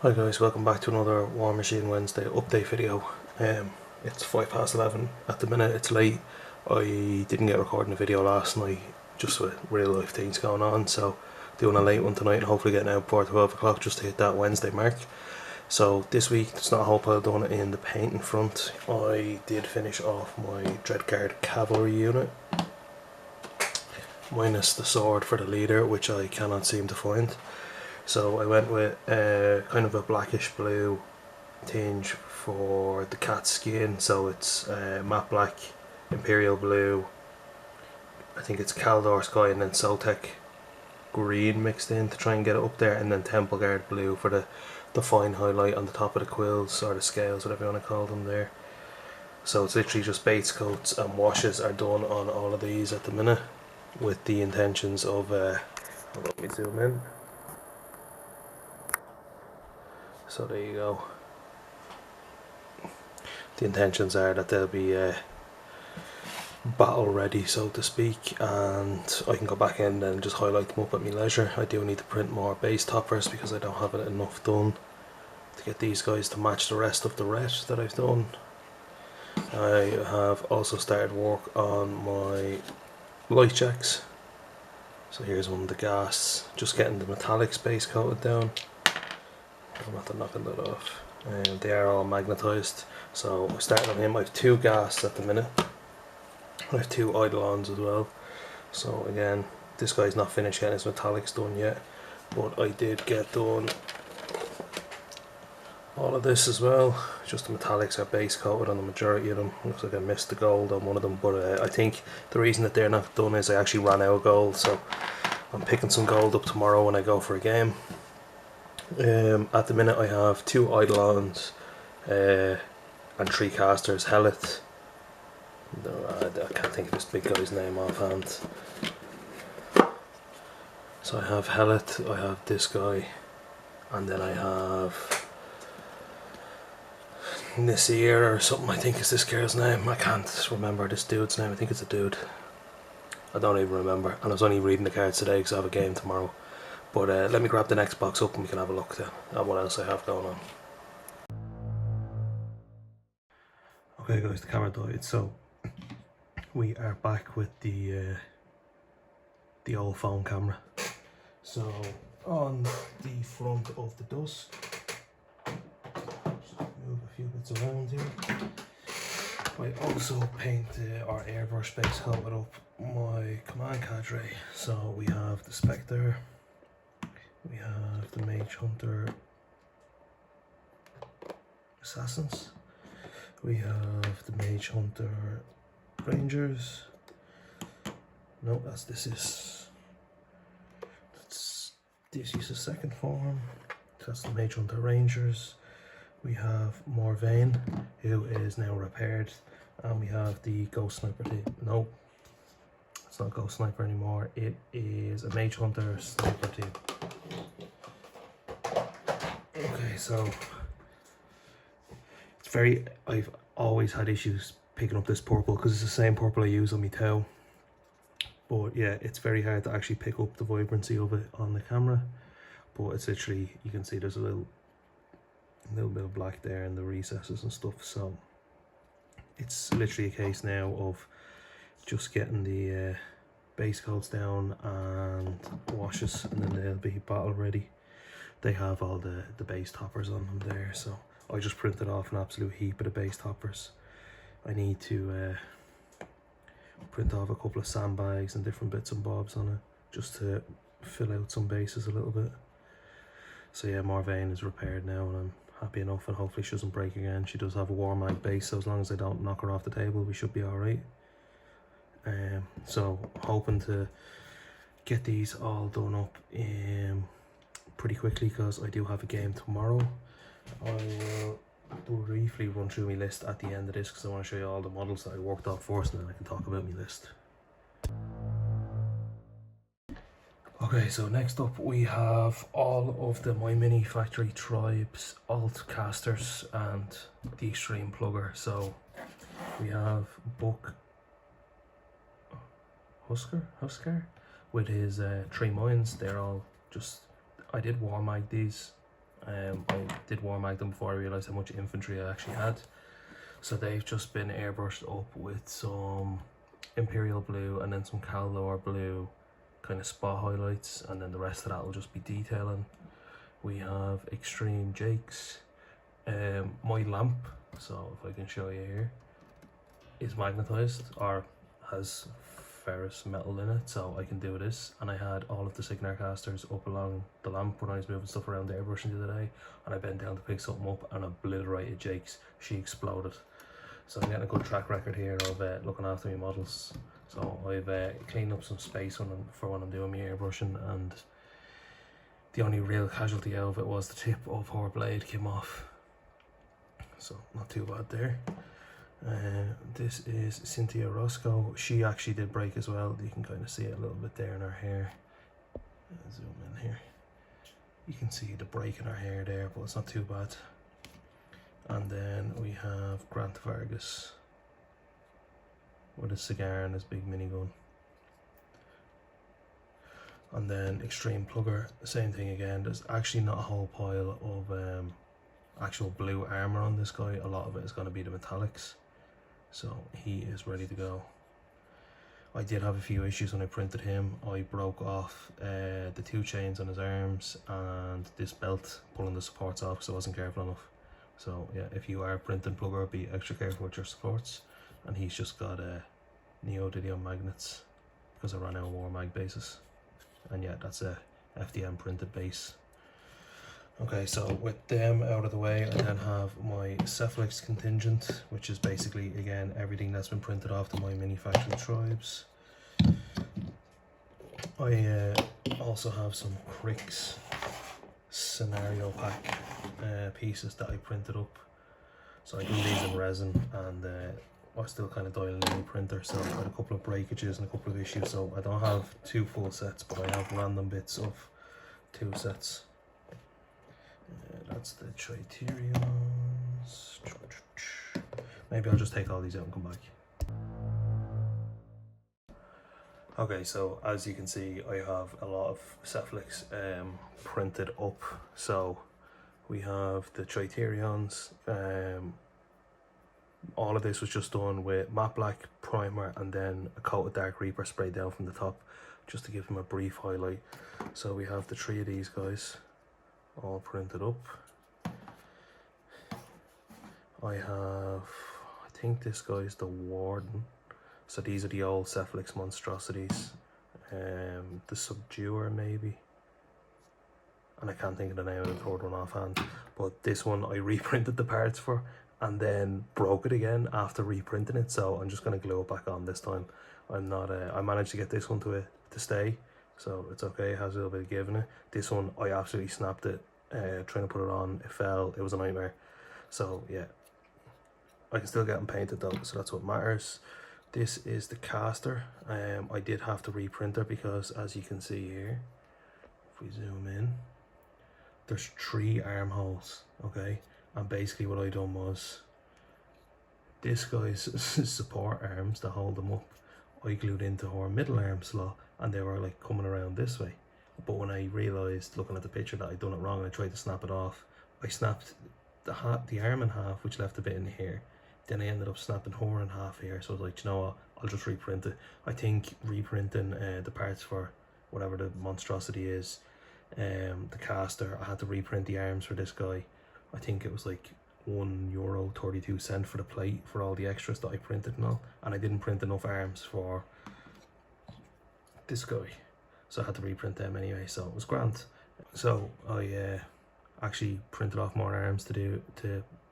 Hi guys, welcome back to another Warmachine Wednesday update video. It's 11:05 at the minute. It's late. I didn't get recording a video last night just with real life things going on, so doing a late one tonight and hopefully getting out before 12 o'clock just to hit that Wednesday mark. So this week it's not a whole pile done in the painting front. I did finish off my Dreadguard cavalry unit, minus the sword for the leader, which I cannot seem to find. So I went with kind of a blackish blue tinge for the cat's skin, so it's matte black, imperial blue, I think it's Caldor Sky, and then Soltec green mixed in to try and get it up there, and then Temple Guard blue for the fine highlight on the top of the quills, or the scales, whatever you want to call them there. So it's literally just base coats and washes are done on all of these at the minute, with the intentions of, let me zoom in. So there you go. The intentions are that they'll be battle ready, so to speak, and I can go back in and just highlight them up at my leisure. I do need to print more base toppers because I don't have it enough done to get these guys to match the rest of the ret that I've done. I have also started work on my light checks. So here's one of the gas, just getting the metallic space coated down. I'm not knocking that off. And they are all magnetised. So I started on him. I have two gas at the minute. I have two eidolons as well. So again, this guy's not finished getting his metallics done yet, but I did get done all of this as well. Just the metallics are base coated on the majority of them. Looks like I missed the gold on one of them, but I think the reason that they're not done is I actually ran out of gold, so I'm picking some gold up tomorrow when I go for a game. At the minute I have two eidolons and three casters. Hellet, I can't think of this big guy's name offhand. So I have Hellet, I have this guy, and then I have Nisir or something, I think is this girl's name. I can't remember this dude's name. I think it's a dude. I don't even remember, and I was only reading the cards today because I have a game tomorrow. But let me grab the next box up and we can have a look at what else I have going on. Okay guys, the camera died, so we are back with the old phone camera. So on the front of the dusk, just move a few bits around here. I also paint our airbrush base coated up my command cadre. So we have the Spectre, we have the Mage Hunter Assassins, we have the Mage Hunter Rangers. No, this is the second form. That's the Mage Hunter Rangers. We have Morvain, who is now repaired, and we have the Ghost Sniper team. No, it's not Ghost Sniper anymore. It is a Mage Hunter Sniper team. Okay, so it's I've always had issues picking up this purple because it's the same purple I use on my toe. But yeah, it's very hard to actually pick up the vibrancy of it on the camera. But it's literally, you can see there's a little bit of black there in the recesses and stuff. So it's literally a case now of just getting the base coats down and washes, and then they'll be battle ready. They have all the base toppers on them there, so I just printed off an absolute heap of the base toppers. I need to print off a couple of sandbags and different bits and bobs on it just to fill out some bases a little bit. So yeah, Morvain is repaired now and I'm happy enough, and hopefully she doesn't break again. She does have a Warmag base, so as long as I don't knock her off the table we should be alright. So hoping to get these all done up pretty quickly because I do have a game tomorrow. I will briefly run through my list at the end of this because I want to show you all the models that I worked on first, and then I can talk about my list. Okay, so next up we have all of the My Mini Factory Tribes alt casters and the Extreme Plugger. So we have Buck Husker with his 3 mines. They're all just, I did Warmag these I did Warmag them before I realised how much infantry I actually had. So they've just been airbrushed up with some Imperial blue and then some Caldor blue kind of spot highlights, and then the rest of that will just be detailing. We have Extreme Jakes. My lamp, so if I can show you here, is magnetised or has ferrous metal in it, so I can do this. And I had all of the Signar casters up along the lamp when I was moving stuff around the airbrushing the other day, and I bent down to pick something up and obliterated Jake's. She exploded. So I'm getting a good track record here of looking after my models. So I've cleaned up some space for when I'm doing my airbrushing, and the only real casualty out of it was the tip of her blade came off. So not too bad there. This is Cynthia Roscoe. She actually did break as well. You can kind of see it a little bit there in her hair. Zoom in here. You can see the break in her hair there, but it's not too bad. And then we have Grant Vargas with a cigar and his big minigun. And then Extreme Plugger, same thing again. There's actually not a whole pile of actual blue armor on this guy. A lot of it is going to be the metallics. So he is ready to go. I did have a few issues when I printed him. I broke off the 2 chains on his arms and this belt, pulling the supports off because I wasn't careful enough. So yeah, if you are printing Plugger, be extra careful with your supports. And he's just got neodymium magnets because I ran out of Warmag bases. And yeah, that's a FDM printed base. Okay, so with them out of the way, I then have my Cephalix contingent, which is basically, again, everything that's been printed off to my manufacturing tribes. I also have some Cricks scenario pack pieces that I printed up. So I do these in resin, and I'm still kind of dialing in the printer, so I've got a couple of breakages and a couple of issues, so I don't have 2 full sets, but I have random bits of 2 sets. That's the Criterions. Maybe I'll just take all these out and come back. Okay, so as you can see, I have a lot of Cephalix printed up. So we have the Criterions. All of this was just done with matte black primer and then a coat of Dark Reaper sprayed down from the top just to give them a brief highlight. So we have the 3 of these guys all printed up. I think this guy's the Warden. So these are the old Cephalix monstrosities. The Subduer maybe. And I can't think of the name of the 3rd one offhand. But this one I reprinted the parts for and then broke it again after reprinting it. So I'm just going to glue it back on this time. I'm not. I managed to get this one to stay. So it's okay, it has a little bit of give in it. This one, I absolutely snapped it, trying to put it on, it fell, it was a nightmare. So yeah, I can still get them painted though, so that's what matters. This is the caster. I did have to reprint her because as you can see here, if we zoom in, there's 3 armholes, okay? And basically what I done was, this guy's support arms to hold them up, I glued into her middle arm slot, and they were like coming around this way. But when I realised, looking at the picture, that I'd done it wrong and I tried to snap it off, I snapped the arm in half, which left a bit in here. Then I ended up snapping her in half here, so I was like, you know what, I'll just reprint it. I think reprinting the parts for whatever the monstrosity is, the caster, I had to reprint the arms for this guy. I think it was like €1.32 for the plate for all the extras that I printed and all, and I didn't print enough arms for this guy, so I had to reprint them anyway, so it was grand. So I actually printed off more arms to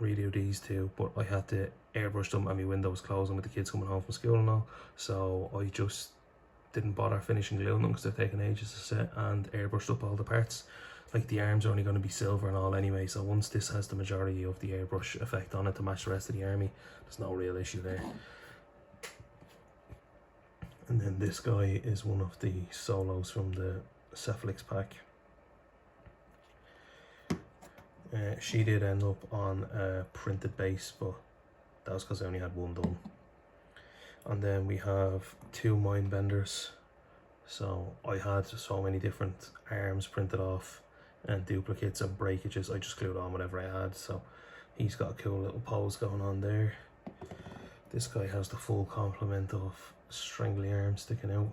redo these 2, but I had to airbrush them and my window was closing with the kids coming home from school and all, so I just didn't bother finishing gluing them because they're taking ages to set, and airbrushed up all the parts. Like the arms are only going to be silver and all anyway, so once this has the majority of the airbrush effect on it to match the rest of the army, there's no real issue there. And then this guy is one of the solos from the Cephalix pack. She did end up on a printed base, but that was because I only had 1 done. And then we have 2 Mindbenders. So I had so many different arms printed off. and duplicates and breakages. I just glued on whatever I had, so he's got a cool little pose going on there. This guy has the full complement of strangly arms sticking out.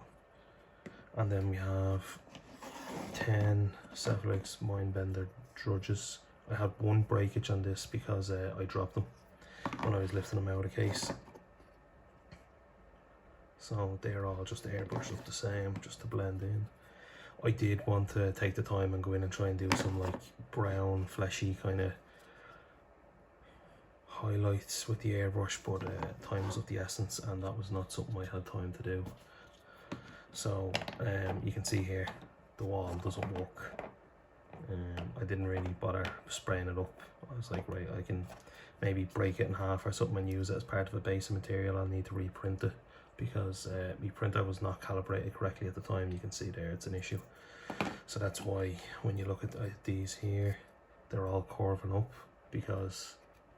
And then we have 10 Cephalix Mindbender drudges. I had one breakage on this because I dropped them when I was lifting them out of the case. So they're all just airbrushed up the same, just to blend in. I did want to take the time and go in and try and do some like brown, fleshy kind of highlights with the airbrush, but time was of the essence and that was not something I had time to do. So you can see here the wall doesn't work. I didn't really bother spraying it up. I was like, right, I can maybe break it in half or something and use it as part of a base of material. I'll need to reprint it because my printer was not calibrated correctly at the time. You can see there it's an issue. So that's why when you look at these here, they're all curving up because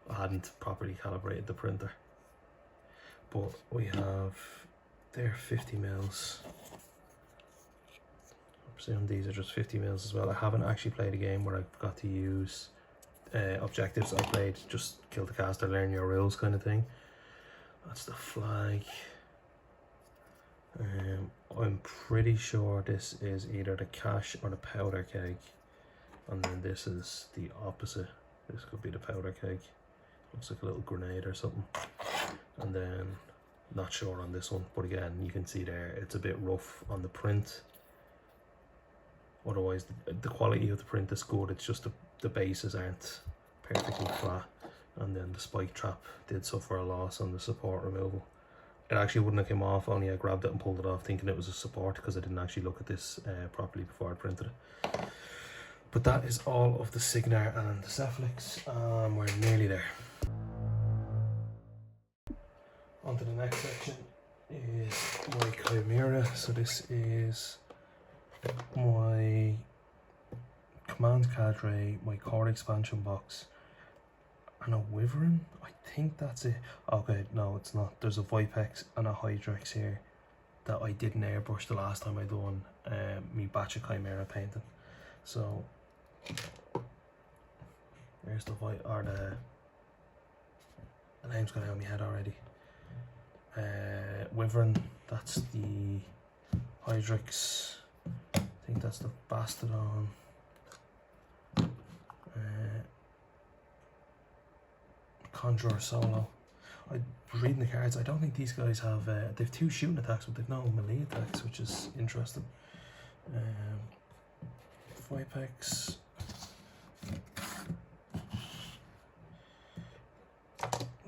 I hadn't properly calibrated the printer. But we have, they're 50 mils. I presume these are just 50 mils as well. I haven't actually played a game where I've got to use objectives. I played just kill the caster, learn your rules kind of thing. That's the flag. I'm pretty sure this is either the cache or the powder keg, and then this is the opposite. This could be the powder keg. Looks like a little grenade or something. And then not sure on this one, but again you can see there it's a bit rough on the print. Otherwise the quality of the print is good, it's just the bases aren't perfectly flat, and then the spike trap did suffer a loss on the support removal. It actually wouldn't have come off, only I grabbed it and pulled it off thinking it was a support because I didn't actually look at this properly before I printed it. But that is all of the Signar and the Cephalix. We're nearly there. On to the next section is my Chimera. So this is my command cadre, my core expansion box, and a Wyvern. I think that's it. Okay, no it's not. There's a Vipex and a Hydrex here that I didn't airbrush the last time I done me batch of Chimera painting. So there's the the name's gone out of my head already. Wyvern, that's the Hydrex. I think that's the Bastodon. Conjurer Solo. I was reading the cards. I don't think these guys have. They've 2 shooting attacks, but they've no melee attacks, which is interesting. Vipex.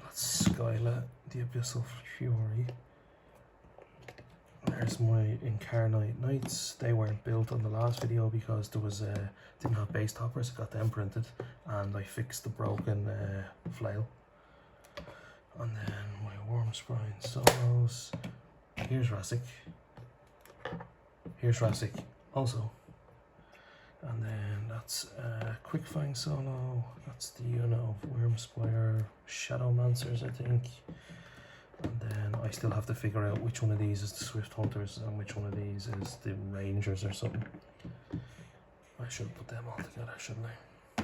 That's Skyla, the Abyssal Fury. There's my Incarnate Knights. They weren't built on the last video because there was didn't have base toppers. I got them printed and I fixed the broken flail. And then my Warmachine solos. Here's Rassic. Here's Rassic also. And then that's Quick Fang solo. That's the of Wormspire Shadowmancers, I think. And then I still have to figure out which one of these is the Swift Hunters and which one of these is the Rangers or something. I should put them all together, shouldn't I?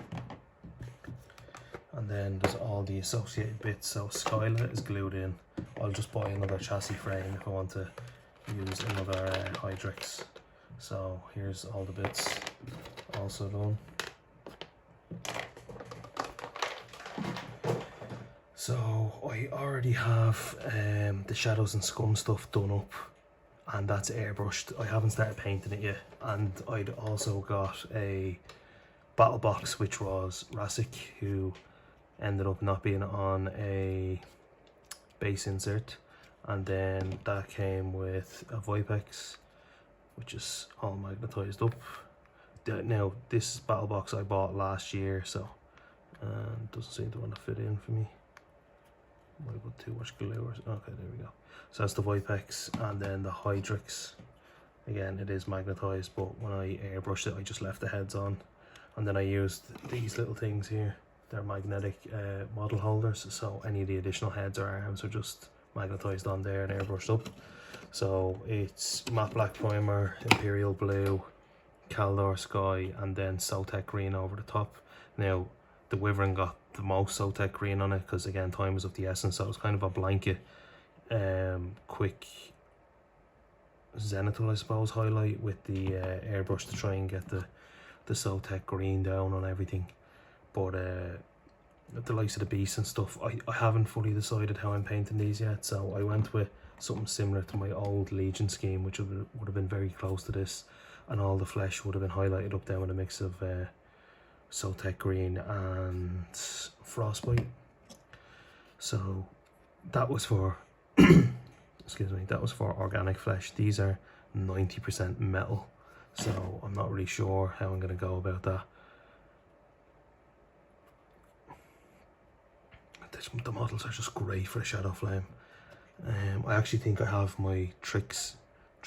And then there's all the associated bits. So Skyla is glued in. I'll just buy another chassis frame if I want to use another Hydrex. So here's all the bits also done. So I already have the Shadows and Scum stuff done up, and that's airbrushed. I haven't started painting it yet, and I'd also got a battle box which was Rassic, who ended up not being on a base insert, and then that came with a Vipex which is all magnetized up. Now this battle box I bought last year, so doesn't seem to want to fit in for me. Might have put too much glue or okay, there we go. So that's the Vipex, and then the Hydrex. Again, it is magnetized, but when I airbrushed it I just left the heads on, and then I used these little things here. They're magnetic model holders, so any of the additional heads or arms are just magnetized on there and airbrushed up. So it's matte black primer, imperial blue, Caldor Sky, and then Sotek Green over the top. Now, the Wyvern got the most Sotek Green on it because, again, time was of the essence, so it was kind of a blanket, quick zenithal, I suppose, highlight with the airbrush to try and get the Sotek Green down on everything. But the likes of the beasts and stuff, I haven't fully decided how I'm painting these yet, so I went with something similar to my old Legion scheme, which would have been very close to this, and all the flesh would have been highlighted up there with a mix of Sotek Green and Frostbite. So that was for excuse me, that was for organic flesh. These are 90% metal, so I'm not really sure how I'm going to go about that. The models are just great for a shadow flame. I actually think I have my tricks,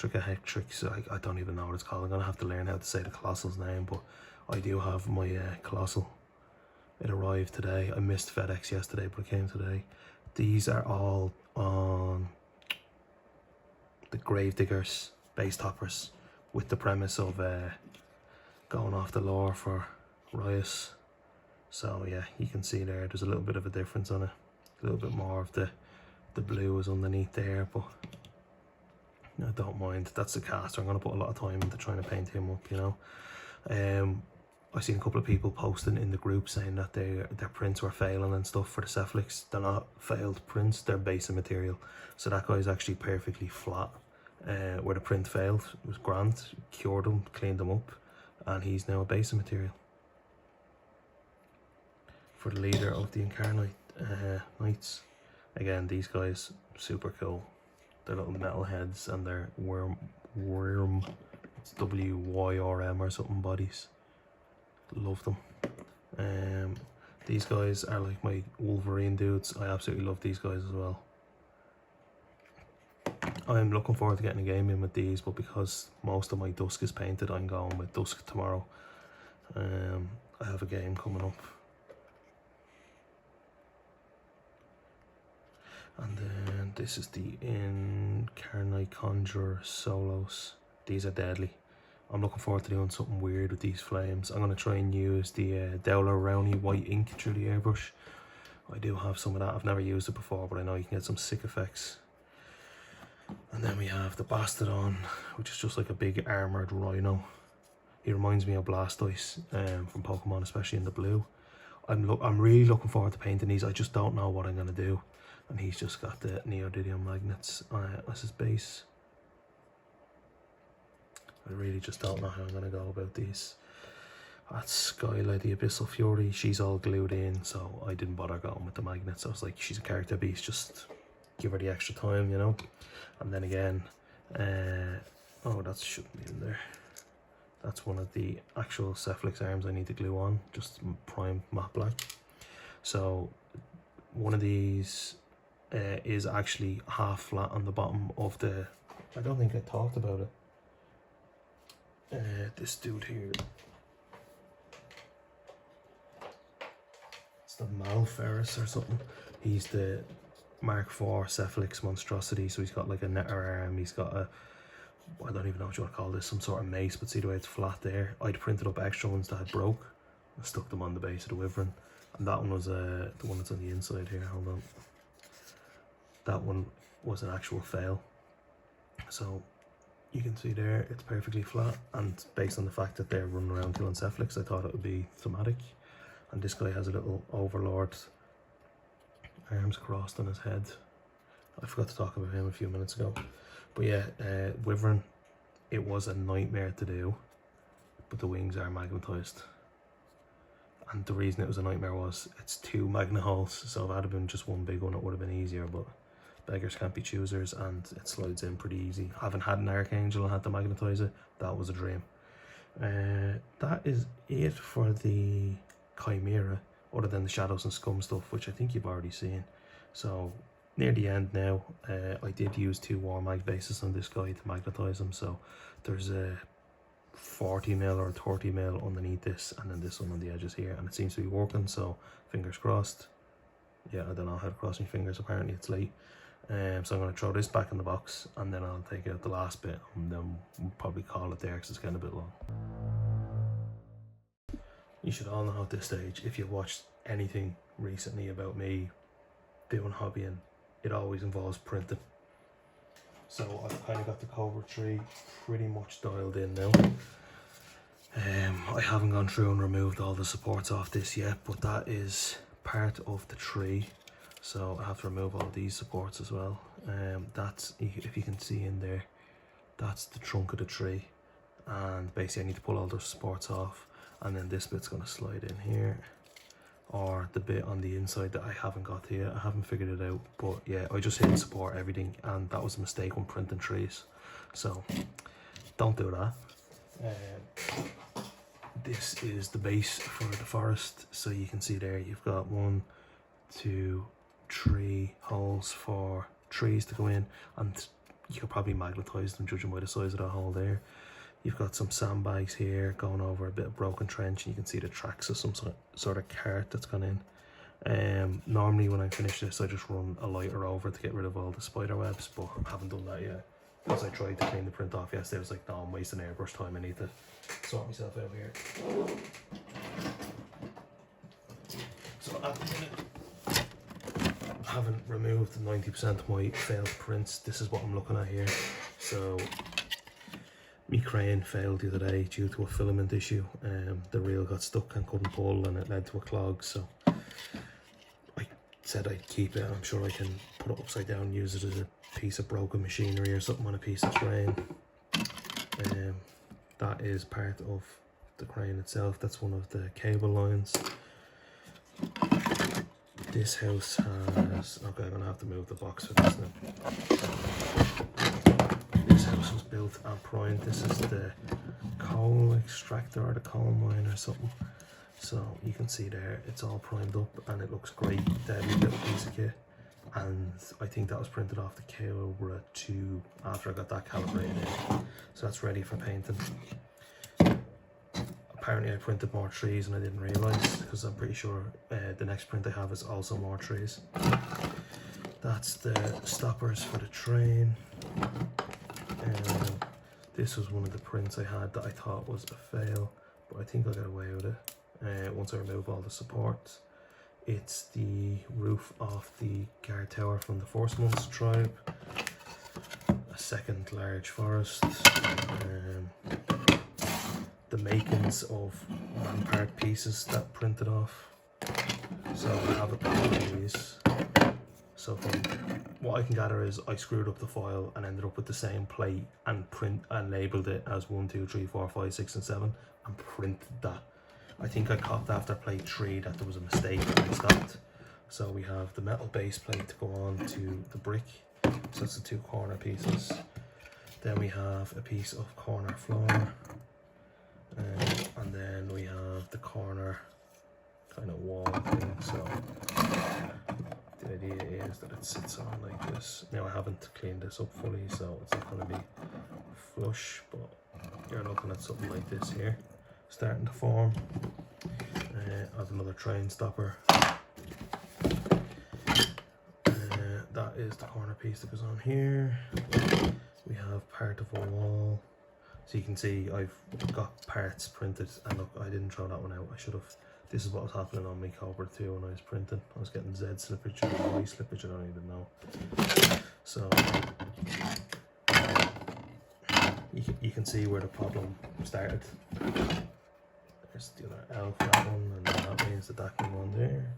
I don't even know what it's called. I'm going to have to learn how to say the Colossal's name, but I do have my Colossal. It arrived today. I missed FedEx yesterday, but it came today. These are all on the Gravediggers base toppers, with the premise of going off the lore for Riot. So yeah, you can see there's a little bit of a difference on it. A little bit more of the blue is underneath there, but I don't mind. That's the caster. I'm going to put a lot of time into trying to paint him up, you know. I've seen a couple of people posting in the group saying that their prints were failing and stuff for the Cephalix. They're not failed prints, they're base of material. So that guy's actually perfectly flat. Where the print failed, it was grand, cured him, cleaned him up, and he's now a base of material. For the leader of the Incarnate Knights, again, these guys, super cool. They're little metal heads and they're worm, it's WYRM or something bodies. Love them. These guys are like my Wolverine dudes. I absolutely love these guys as well. I'm looking forward to getting a game in with these, but because most of my Dusk is painted, I'm going with Dusk tomorrow. I have a game coming up. And then this is the Incarnate Conjurer Solos. These are deadly. I'm looking forward to doing something weird with these flames. I'm going to try and use the Dowler Rowney white ink through the airbrush. I do have some of that. I've never used it before, but I know you can get some sick effects. And then we have the Bastodon, which is just like a big armoured rhino. He reminds me of Blastoise from Pokemon, especially in the blue. I'm really looking forward to painting these. I just don't know what I'm going to do. And he's just got the neodymium magnets as his base. I really just don't know how I'm going to go about these. That's Skyla, the Abyssal Fury. She's all glued in, so I didn't bother going with the magnets. I was like, she's a character beast, just give her the extra time, you know. And then again, oh, that shouldn't be in there. That's one of the actual Cephalix arms I need to glue on, just prime matte black. So one of these is actually half flat on the bottom of the, I don't think I talked about it. This dude here, it's the Malferus or something. He's the Mark IV Cephalix monstrosity, so he's got like a netter arm, he's got a, I don't even know what you want to call this, some sort of mace, but see the way it's flat there. I'd printed up extra ones that had broke, I stuck them on the base of the Wyvern, and that one was the one that's on the inside here, hold on. That one was an actual fail. So you can see there, it's perfectly flat, and based on the fact that they're running around killing Cephalix, I thought it would be thematic. And this guy has a little Overlord arms crossed on his head. I forgot to talk about him a few minutes ago. But yeah, Wyvern, it was a nightmare to do, but the wings are magnetized. And the reason it was a nightmare was it's 2 magnet holes, so if it had been just one big one, it would have been easier, but beggars can't be choosers, and it slides in pretty easy. Having had an Archangel and had to magnetize it, that was a dream. That is it for the Chimera, other than the Shadows and Scum stuff, which I think you've already seen. So near the end now, I did use 2 Warmag bases on this guy to magnetize them, so there's a 40mm or 30mm underneath this, and then this one on the edges here, and it seems to be working, so fingers crossed. Yeah, I don't know how to cross my fingers, apparently it's late. So I'm going to throw this back in the box, and then I'll take out the last bit, and then we'll probably call it there because it's getting a bit long. You should all know at this stage, if you've watched anything recently about me doing hobbying, it always involves printing. So I've kind of got the cover tree pretty much dialed in now. I haven't gone through and removed all the supports off this yet, but that is part of the tree. So I have to remove all these supports as well. That's, if you can see in there, that's the trunk of the tree. And basically I need to pull all those supports off, and then this bit's going to slide in here, or the bit on the inside that I haven't got here. I haven't figured it out, but yeah, I just hit support everything, and that was a mistake when printing trees, so don't do that. This is the base for the forest, so you can see there you've got 1, 2, 3 holes for trees to go in, and you could probably magnetize them judging by the size of that hole there. You've got some sandbags here going over a bit of broken trench, and you can see the tracks of some sort of cart that's gone in. Normally when I finish this, I just run a lighter over to get rid of all the spider webs, but I haven't done that yet. Because I tried to clean the print off yesterday, I was like, no, I'm wasting airbrush time, I need to sort myself out here. So at the minute, I haven't removed 90% of my failed prints. This is what I'm looking at here. So my crane failed the other day due to a filament issue. The reel got stuck and couldn't pull, and it led to a clog. So I said I'd keep it. I'm sure I can put it upside down and use it as a piece of broken machinery or something on a piece of crane. That is part of the crane itself. That's one of the cable lines. This house has, okay, I'm gonna have to move the box for this now. This house was built and primed. This is the coal extractor or the coal mine or something. So you can see there, it's all primed up and it looks great. Deadly little piece of kit. And I think that was printed off the Cobra 2 after I got that calibrated in. So that's ready for painting. Apparently I printed more trees and I didn't realise, because I'm pretty sure the next print I have is also more trees. That's the stoppers for the train. This was one of the prints I had that I thought was a fail, but I think I got away with it once I remove all the supports. It's the roof of the guard tower from the Force Months tribe. A second large forest. The makings of rampart pieces that printed off. So I have a couple of these. So from what I can gather is I screwed up the foil and ended up with the same plate and labelled it as 1, 2, 3, 4, 5, 6 and 7 and printed that. I think I copped after plate 3 that there was a mistake and I stopped. So we have the metal base plate to go on to the brick. So that's the 2 corner pieces. Then we have a piece of corner floor. And then we have the corner kind of wall thing. So the idea is that it sits on like this. Now I haven't cleaned this up fully, so it's not going to be flush, but you're looking at something like this here starting to form. I have another train stopper. That is the corner piece that goes on here. We have part of a wall. So you can see I've got parts printed, and look, I didn't throw that one out. I should have. This is what was happening on my Cobra 2 when I was printing. I was getting Z slippage or Y slippage, I don't even know. So you can see where the problem started. There's the other L for that one, and that means that that can go on there.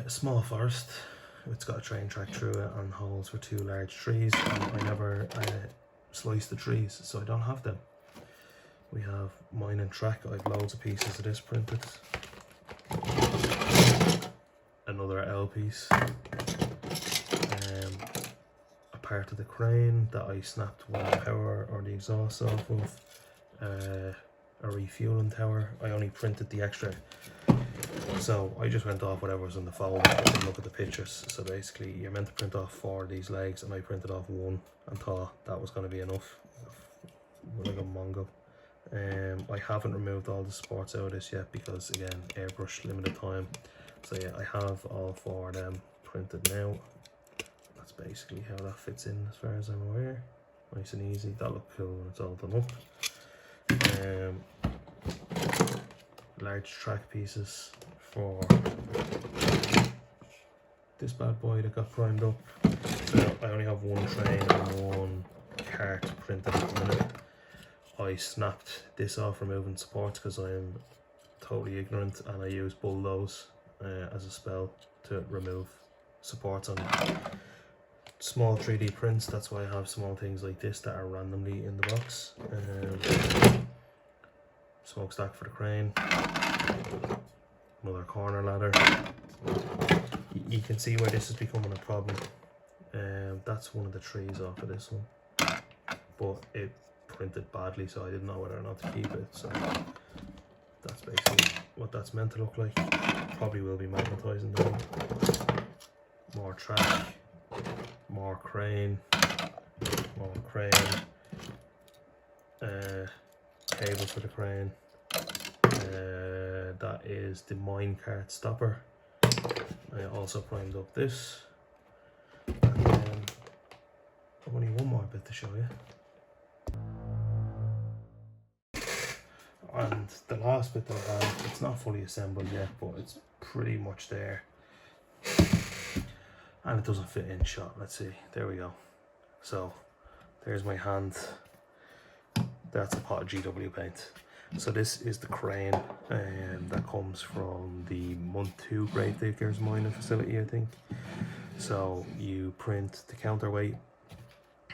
A small forest. It's got a train track through it and holes for 2 large trees, and I never sliced the trees, so I don't have them. We have mining track. I have loads of pieces of this printed. Another L piece. A part of the crane that I snapped one power or the exhaust off of. A refueling tower. I only printed the extra, so I just went off whatever was in the folder and look at the pictures. So basically you're meant to print off 4 of these legs, and I printed off 1 and thought that was going to be enough. Like a Mongo. I haven't removed all the supports out of this yet because, again, airbrush limited time. So yeah, I have all 4 of them printed now. That's basically how that fits in as far as I'm aware. Nice and easy. That looked cool when it's all done up. large track pieces for this bad boy that got primed up. So I only have one train and one cart printed at the minute. I snapped this off removing supports because I am totally ignorant, and I use bulldoze as a spell to remove supports on small 3D prints. That's why I have small things like this that are randomly in the box. Smokestack for the crane, another corner ladder. You can see where this is becoming a problem. That's one of the trees off of this one, but it printed badly, so I didn't know whether or not to keep it. So that's basically what that's meant to look like. Probably will be magnetizing down. More track, more crane, cables for the crane. That is the minecart stopper. I also primed up this, and then I've only one more bit to show you. And the last bit that I have, it's not fully assembled yet, but it's pretty much there. And it doesn't fit in shot. Let's see, there we go. So there's my hand. That's a pot of GW paint. So this is the crane that comes from the month 2 grave diggers mining facility, I think. So you print the counterweight,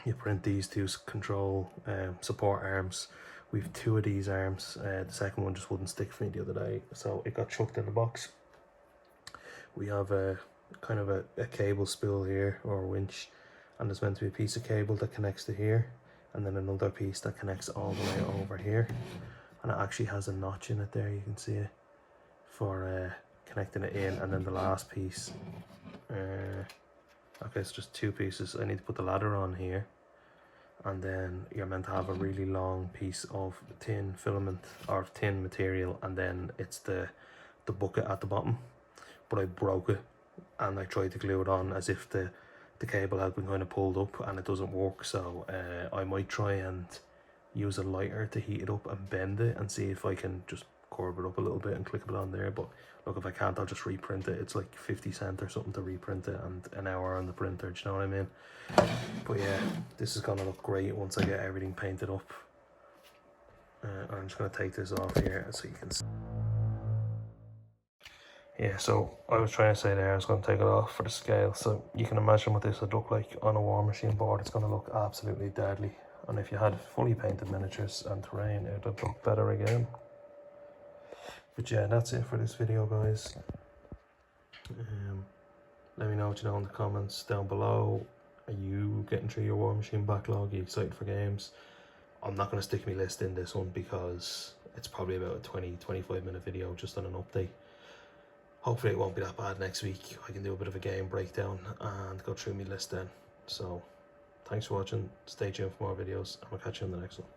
you print these two control support arms. We've 2 of these arms. The second one just wouldn't stick for me the other day, so it got chucked in the box. We have a kind of a cable spool here, or a winch, and there's meant to be a piece of cable that connects to here, and then another piece that connects all the way over here, and it actually has a notch in it there, you can see it, for connecting it in. And then the last piece, okay, it's just 2 pieces. I need to put the ladder on here, and then you're meant to have a really long piece of tin filament or tin material, and then it's the bucket at the bottom. But I broke it, and I tried to glue it on as if the cable had been kind of pulled up, and it doesn't work. So I might try and use a lighter to heat it up and bend it and see if I can just curve it up a little bit and click it on there. But look, if I can't, I'll just reprint it. It's like 50 cents or something to reprint it, and an hour on the printer, do you know what I mean? But yeah, this is gonna look great once I get everything painted up. I'm just gonna take this off here so you can see. Yeah, so I was trying to say there I was going to take it off for the scale, so you can imagine what this would look like on a Warmachine board. It's going to look absolutely deadly, and if you had fully painted miniatures and terrain, it would look better again. But yeah, that's it for this video, guys. Let me know what you know in the comments down below. Are you getting through your Warmachine backlog? Are you excited for games? I'm not going to stick my list in this one because it's probably about a 20-25 minute video just on an update. Hopefully it won't be that bad next week. I can do a bit of a game breakdown and go through my list then. So thanks for watching, stay tuned for more videos, and I'll catch you in the next one.